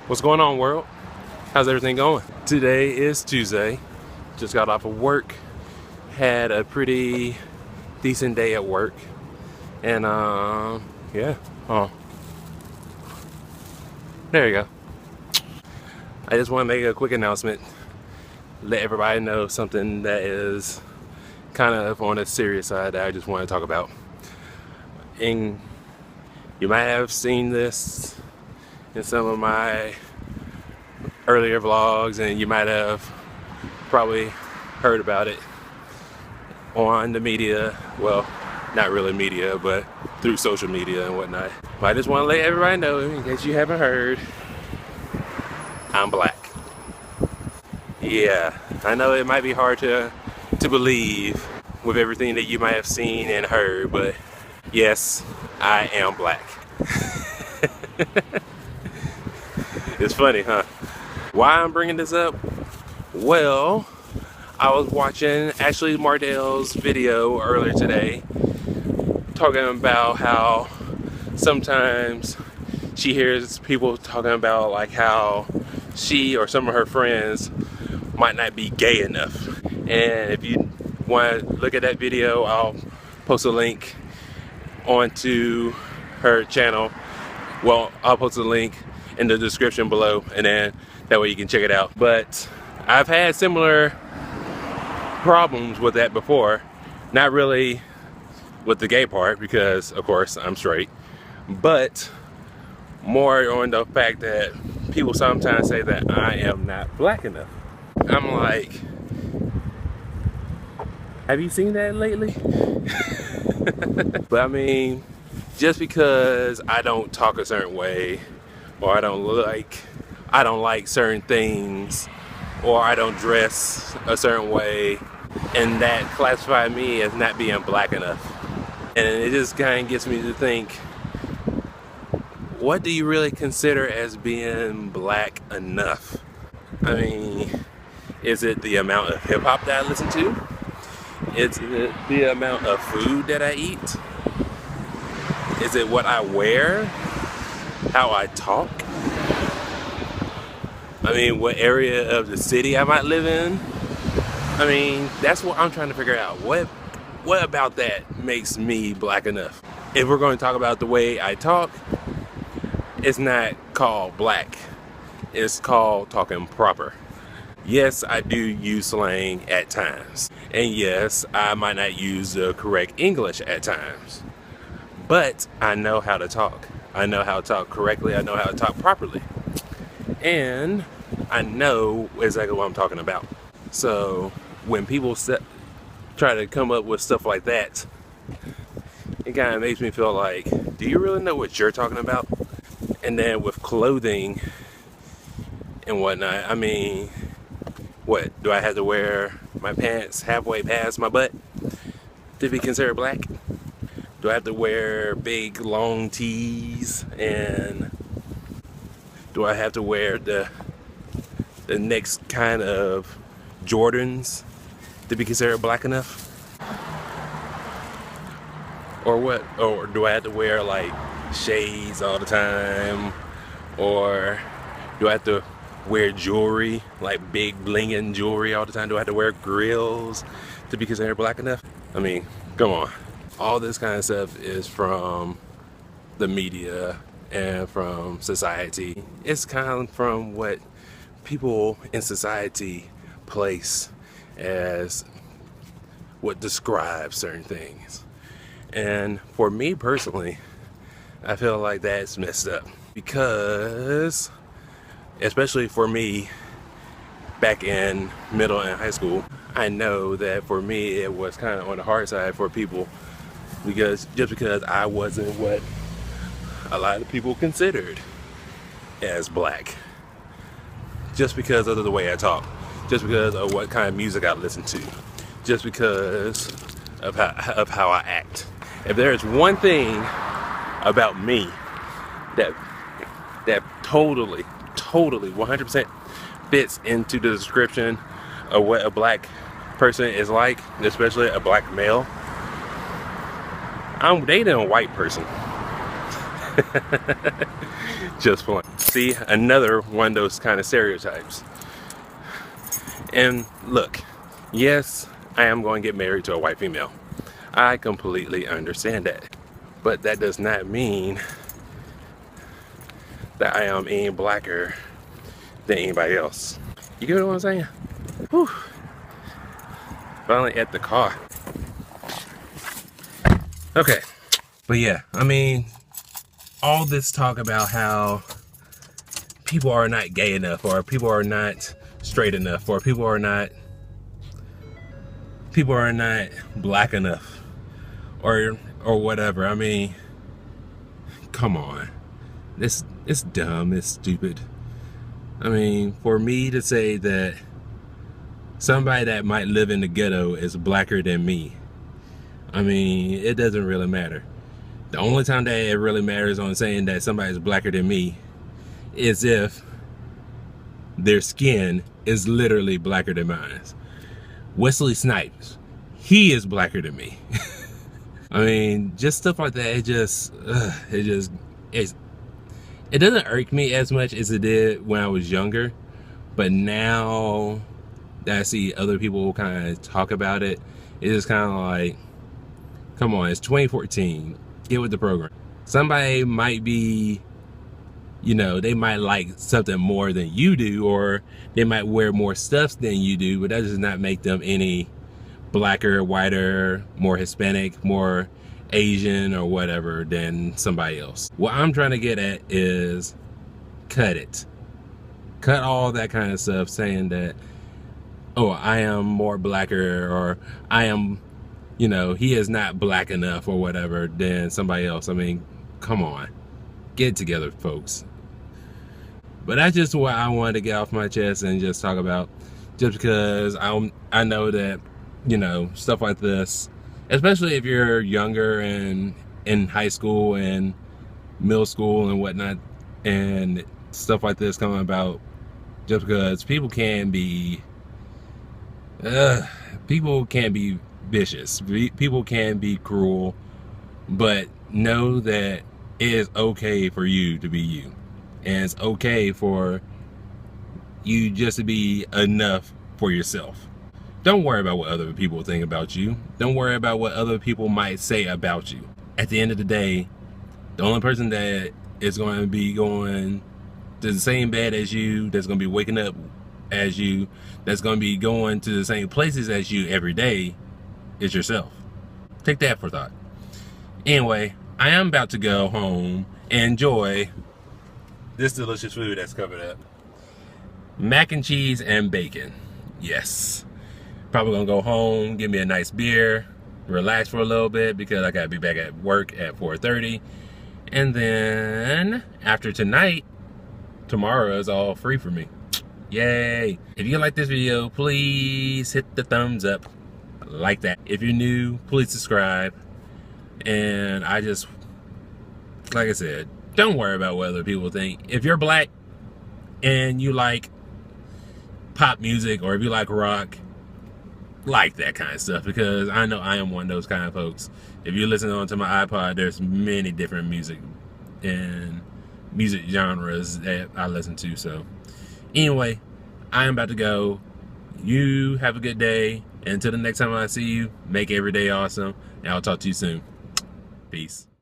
What's going on, world? How's everything going? Today is Tuesday. Just got off of work. Had a pretty decent day at work. And yeah. Oh. There you go. I just want to make a quick announcement. Let everybody know something that is kind of on a serious side that I just want to talk about. And you might have seen this in some of my earlier vlogs, and you might have probably heard about it on the media. Well, not really media, but through social media and whatnot. But I just want to let everybody know, in case you haven't heard, I'm black. Yeah, I know it might be hard to believe with everything that you might have seen and heard, but yes, I am black. It's funny, huh? Why I'm bringing this up? Well, I was watching Ashley Mardell's video earlier today talking about how sometimes she hears people talking about like how she or some of her friends might not be gay enough. And if you want to look at that video, I'll post a link onto her channel. Well, I'll post a link in the description below, and then that way you can check it out. But I've had similar problems with that before. Not really with the gay part, because of course I'm straight, but more on the fact that people sometimes say that I am not black enough. I'm like, have you seen that lately? But I mean, just because I don't talk a certain way, or I don't like certain things, or I don't dress a certain way, and that classifies me as not being black enough. And it just kind of gets me to think, what do you really consider as being black enough? I mean, is it the amount of hip hop that I listen to? Is it the amount of food that I eat? Is it what I wear? How I talk? I mean, what area of the city I might live in? I mean, that's what I'm trying to figure out. What about that makes me black enough? If we're going to talk about the way I talk, it's not called black. It's called talking proper. Yes, I do use slang at times. And yes, I might not use the correct English at times. But I know how to talk. I know how to talk correctly. I know how to talk properly. And I know exactly what I'm talking about. So when people try to come up with stuff like that, it kind of makes me feel like, do you really know what you're talking about? And then with clothing and whatnot, I mean, what, do I have to wear my pants halfway past my butt to be considered black? Do I have to wear big long tees? And do I have to wear the next kind of Jordans to be considered black enough? Or what? Or do I have to wear like shades all the time? Or do I have to wear jewelry, like big blinging jewelry all the time? Do I have to wear grills to be considered black enough? I mean, come on. All this kind of stuff is from the media and from society. It's kind of from what people in society place as what describes certain things. And for me personally, I feel like that's messed up, because especially for me back in middle and high school, I know that for me it was kind of on the hard side for people, because I wasn't what a lot of people considered as black, just because of the way I talk, just because of what kind of music I listen to, just because of how I act. If there's one thing about me that totally 100% fits into the description of what a black person is like, especially a black male, I'm dating a white person. Just fun. See, another one of those kind of stereotypes. And look, yes, I am going to get married to a white female. I completely understand that. But that does not mean that I am any blacker than anybody else. You get what I'm saying? Whew. Finally at the car. Okay. But yeah, I mean, all this talk about how people are not gay enough, or people are not straight enough, or people are not black enough, or whatever. I mean, come on. It's dumb, it's stupid. I mean, for me to say that somebody that might live in the ghetto is blacker than me, I mean, it doesn't really matter. The only time that it really matters on saying that somebody's blacker than me is if their skin is literally blacker than mine. Wesley Snipes, he is blacker than me. I mean, just stuff like that, it doesn't irk me as much as it did when I was younger, but now that I see other people kind of talk about it, it's just kind of like, come on, it's 2014, get with the program. Somebody might be, you know, they might like something more than you do, or they might wear more stuff than you do, but that does not make them any blacker, whiter, more Hispanic, more Asian or whatever than somebody else. What I'm trying to get at is cut it. Cut all that kind of stuff saying that, oh, I am more blacker, or I am, you know, he is not black enough or whatever than somebody else. I mean, come on. Get it together, folks. But that's just what I wanted to get off my chest and just talk about, just because I know that, you know, stuff like this, especially if you're younger and in high school and middle school and whatnot, and stuff like this coming about, just because people can be vicious, people can be cruel, but know that it is okay for you to be you, and it's okay for you just to be enough for yourself. Don't worry about what other people think about you. Don't worry about what other people might say about you. At the end of the day, the only person that is going to be going to the same bed as you, that's going to be waking up as you, that's going to be going to the same places as you every day, is yourself. Take that for thought. Anyway, I am about to go home and enjoy this delicious food that's covered up. Mac and cheese and bacon. Yes. Probably gonna go home, get me a nice beer, relax for a little bit because I gotta be back at work at 4:30. And then after tonight, tomorrow is all free for me. Yay. If you like this video, please hit the thumbs up like that. If you're new, please subscribe. And I just, like I said, don't worry about what other people think. If you're black and you like pop music, or if you like rock, like that kind of stuff, because I know I am one of those kind of folks. If you listen onto my iPod, there's many different music and music genres that I listen to. So anyway, I am about to go. You have a good day. Until the next time I see you, make every day awesome, and I'll talk to you soon. Peace.